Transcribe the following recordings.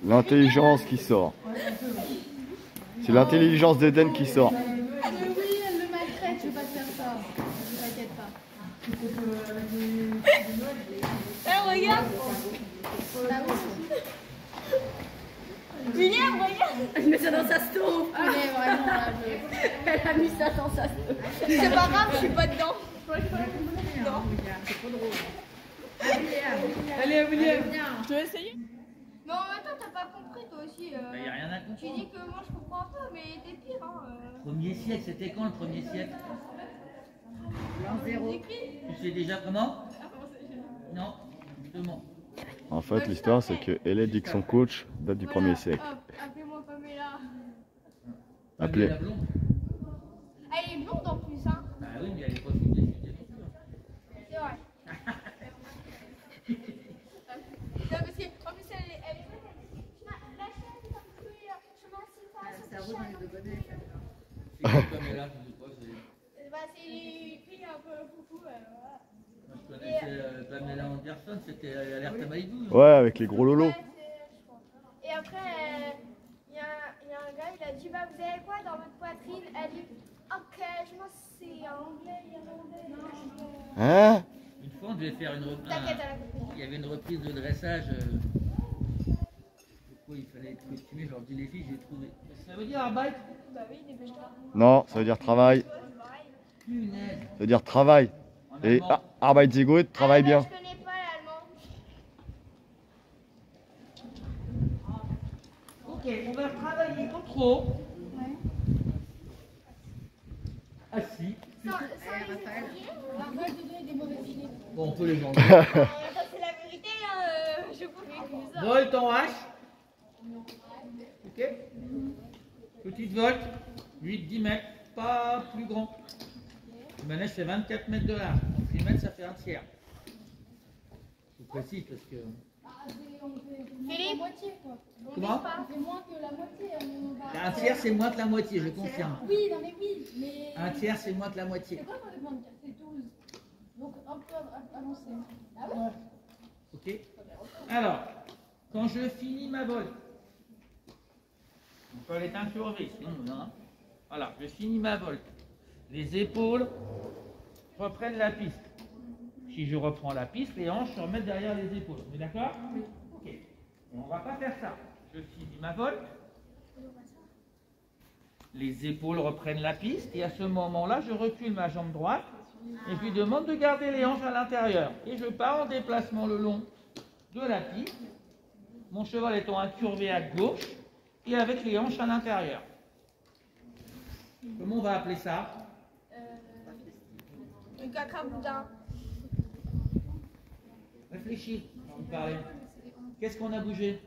L'intelligence qui sort. C'est l'intelligence d'Eden qui sort. Ah mais oui, elle le maltraite, je vais pas te faire ça. Ne t'inquiète pas. Eh, regarde. William, regarde. Elle met ça dans sa stove. Elle est vraiment là, Elle a mis ça dans sa stove. C'est pas grave, je suis pas dedans. Non. C'est trop drôle. Allez, William. Tu veux essayer? Mais en même temps, t'as pas compris toi aussi. Bah, y a rien à Tu comprendre. dis que moi je comprends pas, mais t'es pire. Hein. Premier siècle, c'était quand le premier siècle? L'an 0. Tu sais déjà comment? Non, justement. En fait, l'histoire, c'est que Hélène dit que son coach date du 1er siècle. Hop, appelez-moi Pamela. Appelez. La blonde. Elle est blonde en plus, hein. Bah oui, mais elle est pas fumée, C'est vrai. Non, parce que, en plus, elle est bonne. La chaise, ça me fait. Je m'en suis pas. Le cerveau dans les deux bonnets. C'est comme Pamela, je sais pas, c'est... Bah, c'est les filles un peu foufou. Voilà. Moi, je connaissais Pamela Anderson, c'était Alerte à Malibu. Ouais, avec les gros lolos. Ouais, je crois. Et après, il y a un gars, il a dit bah, vous avez quoi dans votre poitrine? Elle dit ok, je m'en sais, anglais, irlandais. Hein? Une fois, on devait faire une reprise. T'inquiète, elle a compris. Il y avait une reprise de dressage. Pourquoi il fallait être costumé? Je leur dis les filles, j'ai trouvé. Ça veut dire Arbeit? Bah oui, dépêche-toi. Non, ça veut dire travail. Punaise. Ça veut dire travail. En Et allemand. Arbeit sehr gut, travaille bien. Je connais pas l'allemand. Ok, on va travailler au trop. Assis. Sans les étrangers, on va te donner des mauvais filets. Bon, on peut les enlever. C'est la vérité, hein, je pourrais que ça. Volte en H. Ok. Petite volte. 8-10 mètres. Pas plus grand. Le manège fait 24 mètres de large. Donc 6 mètres, ça fait un tiers. Je précise parce que... Philippe, moitié quoi. Comment? C'est moins que la moitié. Un tiers, c'est moins que la moitié, je confirme. Oui, non mais oui, mais. Un tiers, c'est moins que la moitié. C'est quoi pour les moins de 4? C'est 12. Donc un peu avancé. Ah ouais? Ok. Alors, quand je finis ma volte, on peut aller incurver, sinon, hein. Voilà, je finis ma volte. Les épaules reprennent la piste. Si je reprends la piste, les hanches se remettent derrière les épaules. On est d'accord? Oui. Ok. On ne va pas faire ça. Je finis ma volte. Les épaules reprennent la piste et à ce moment-là, je recule ma jambe droite et je lui demande de garder les hanches à l'intérieur. Et je pars en déplacement le long de la piste, mon cheval étant incurvé à gauche et avec les hanches à l'intérieur. Comment on va appeler ça? Le caca boudin. Réfléchis, vous parlez. Qu'est-ce qu'on a bougé?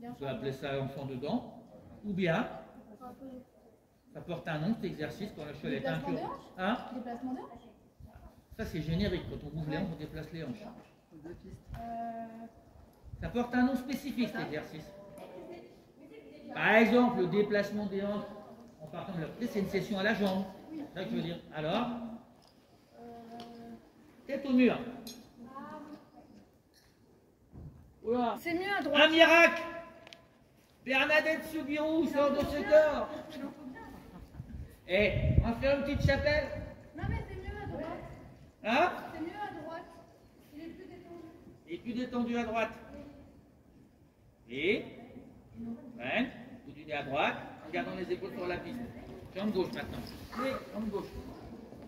On peut appeler ça enfant dedans, ou bien ça porte un nom cet exercice quand le cheval est incurvé. Hein? Déplacement de hanche. Ça c'est générique, quand on bouge les hanches, on déplace les hanches. Ça porte un nom spécifique cet exercice. Par exemple, le déplacement des hanches en partant de la prise, c'est une session à la jambe. C'est ça que je veux dire. Alors, tête au mur. Oula. C'est mieux à droite. Un miracle! Bernadette Soubirou sort de ce corps. Eh, on va faire une petite chapelle. Non mais c'est mieux à droite. Hein? C'est mieux à droite. Il est plus détendu. Et plus détendu à droite. Et freine, bout du nez à droite, en gardant les épaules sur la piste. Jambe gauche maintenant. Oui, jambe gauche.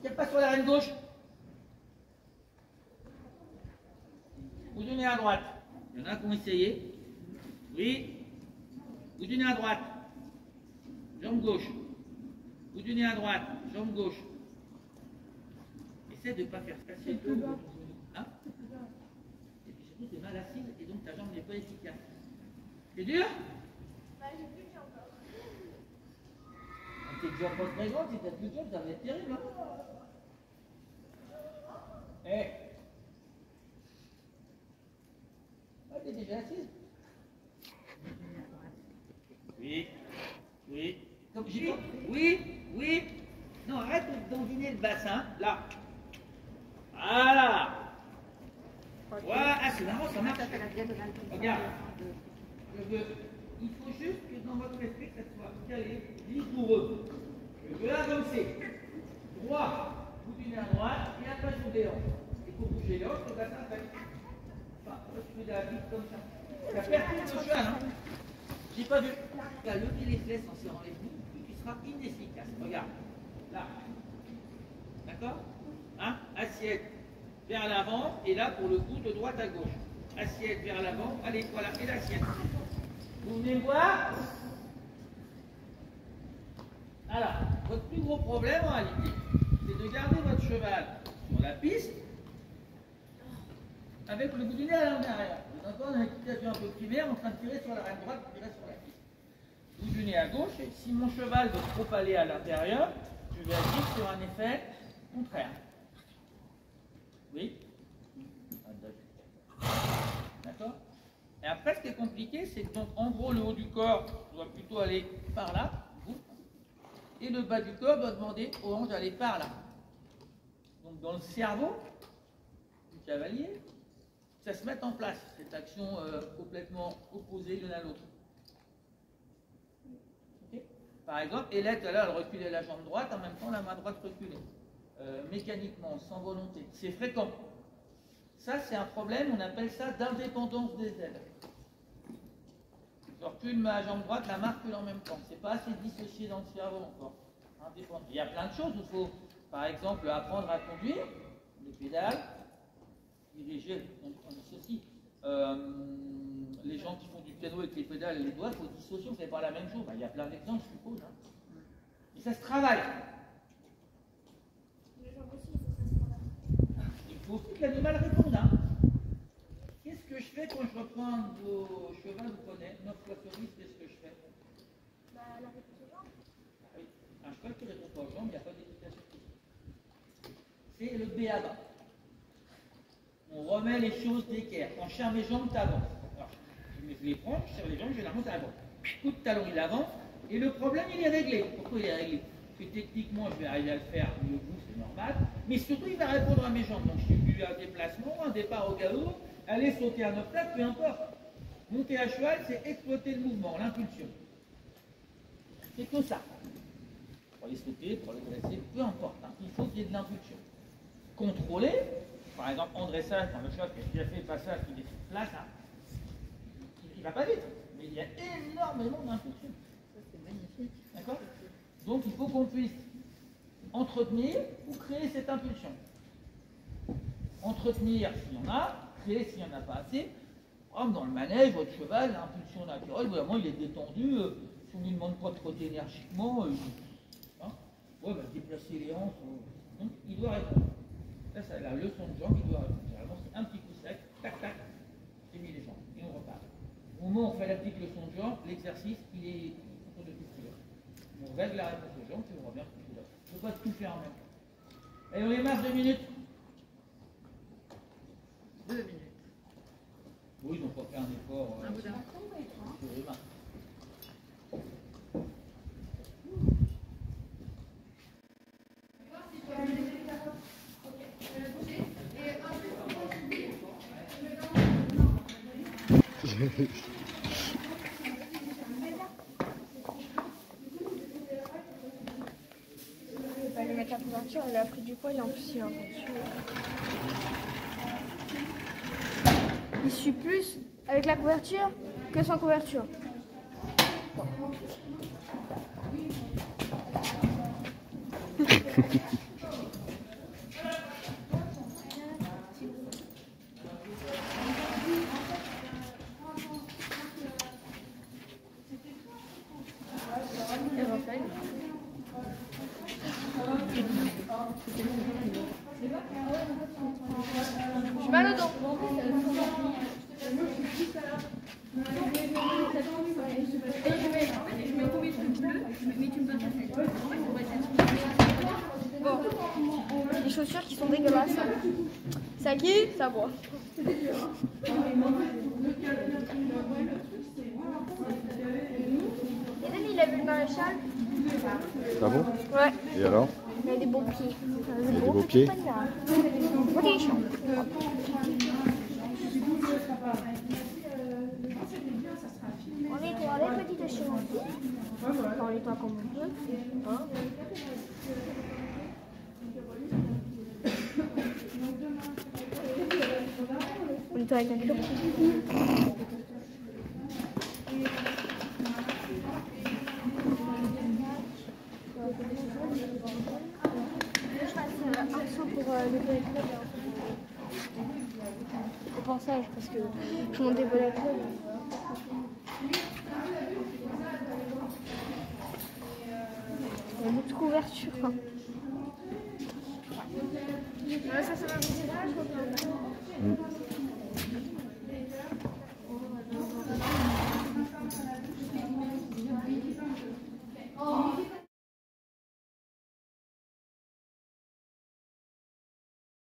Tire pas sur la reine gauche. Bout du nez à droite. Il y en a qui ont essayé. Oui. Bout du nez à droite. Jambe gauche. Bout du nez à droite. Jambe gauche. Essaie de ne pas faire casser le dos. Hein? Et puis surtout, tu es mal assise et donc ta jambe n'est pas efficace. C'est dur? Bah j'ai plus de jambes. T'es déjà pas très grande, si t'as plus de jambes, ça va être terrible. Hein? Eh! Ah, t'es déjà assise? Oui. Oui. Comme j'ai pas... Oui. Oui. Non, arrête d'endiner le bassin. Là. Voilà. Voilà. Ah, c'est marrant, ça marche. Regarde. Il faut juste que dans votre esprit, ça soit calé, vigoureux. Je veux avancer. Droit. Vous tournez à droite et après sur des hanches. Il faut bouger les hanches, le bassin va vite. Enfin, tu fais de la vie comme ça. Ça perd tout le cheval, hein. J'ai pas vu. Là, lever les fesses en serrant les coudes, tu seras inefficace. Regarde. Là. D'accord? Hein? Assiette vers l'avant et là pour le coup de droite à gauche. Assiette vers l'avant. Allez, voilà. Et l'assiette. Vous venez me voir? Alors, votre plus gros problème en réalité, c'est de garder votre cheval sur la piste avec le bout du nez à l'intérieur. Vous êtes encore dans une situation un peu primaire en train de tirer sur la reine droite, tirer sur la piste. Bout du nez à gauche, et si mon cheval veut trop aller à l'intérieur, je vais agir sur un effet contraire. Oui? D'accord? Et après, ce qui est compliqué, c'est que donc, en gros, le haut du corps doit plutôt aller par là, et le bas du corps doit demander aux hanches d'aller par là. Donc, dans le cerveau du cavalier, ça se met en place, cette action complètement opposée l'une à l'autre. Okay. Par exemple, Hélène, tout à l'heure, elle reculait la jambe droite, en même temps, la main droite reculait. Mécaniquement, sans volonté. C'est fréquent. Ça, c'est un problème, on appelle ça d'indépendance des ailes. Je recule ma jambe droite, la main recule en même temps. C'est pas assez dissocié dans le cerveau encore. Indépendant. Il y a plein de choses. Il faut, par exemple, apprendre à conduire, les pédales, diriger, on dissocie. Les gens qui font du piano avec les pédales et les doigts, il faut dissocier, c'est pas la même chose. Il y a plein d'exemples, je suppose. Hein. Et ça se travaille. Il faut aussi que l'animal réponde. Hein. Qu'est-ce que je fais quand je reprends vos chevaux, vous connaissez, notre coiffeuriste, qu'est-ce que je fais? La réponse aux jambes. Oui. Un cheval qui répond pas aux jambes, il n'y a pas d'éducation. C'est le B.A.B.A. On remet les choses d'équerre. Quand je serre mes jambes, t'avances. Alors, je les prends, je serre les jambes, je les remonte à l'avant. Coup de talon, il avance. Et le problème, il est réglé. Pourquoi il est réglé? Parce que techniquement, je vais arriver à le faire mieux que vous, c'est normal. Mais surtout, il va répondre à mes jambes. Donc, je suis plus un déplacement, un départ au galop, aller sauter un obstacle, peu importe. Monter à cheval, c'est exploiter le mouvement, l'impulsion. C'est que ça. Pour aller sauter, pour aller dresser, peu importe. Hein. Il faut qu'il y ait de l'impulsion. Contrôler, par exemple, en dressage, quand le cheval qui a déjà fait le passage, qui est sur place, hein, il ne va pas vite. Mais il y a énormément d'impulsion. Ça, c'est magnifique. D'accord? Donc, il faut qu'on puisse entretenir ou créer cette impulsion. Entretenir s'il y en a, créer s'il n'y en a pas assez. Comme dans le manège, votre cheval, l'impulsion naturelle, vraiment, il est détendu. Si on ne lui demande pas de trotter énergiquement, hein, ouais, bah, déplacer les hanches. Donc, il doit répondre. Là, c'est la leçon de jambe, il doit répondre. Généralement, c'est un petit coup sec, tac, tac, j'ai mis les jambes, et on repart. Au moment où on fait la petite leçon de jambe, l'exercice, il est autour de tout cela. On règle la réponse aux jambes, puis on revient tout là. Il ne faut pas tout faire en même temps. Et on démarre 2 minutes. 2 minutes. Oui, ils n'ont pas fait un effort surhumain. Je vais pas lui mettre la couverture, il a pris du poids et en plus il est un peu dessus. Il suit plus avec la couverture que sans couverture. J'ai mal au dos. Bon, les chaussures qui sont dégueulasses. Ça qui, ça boit. Hélène, il a vu le maréchal. Ah bon? Ouais. Et alors? Il a des beaux pieds. Il a des beaux pieds? On nettoie les petites chevilles. On nettoie comme on peut. On nettoie avec un cure. Je fasse un saut pour nettoyer le club. Au passage, parce que je monte des volets. Il y a une autre couverture. Hein. Ça va me tirer.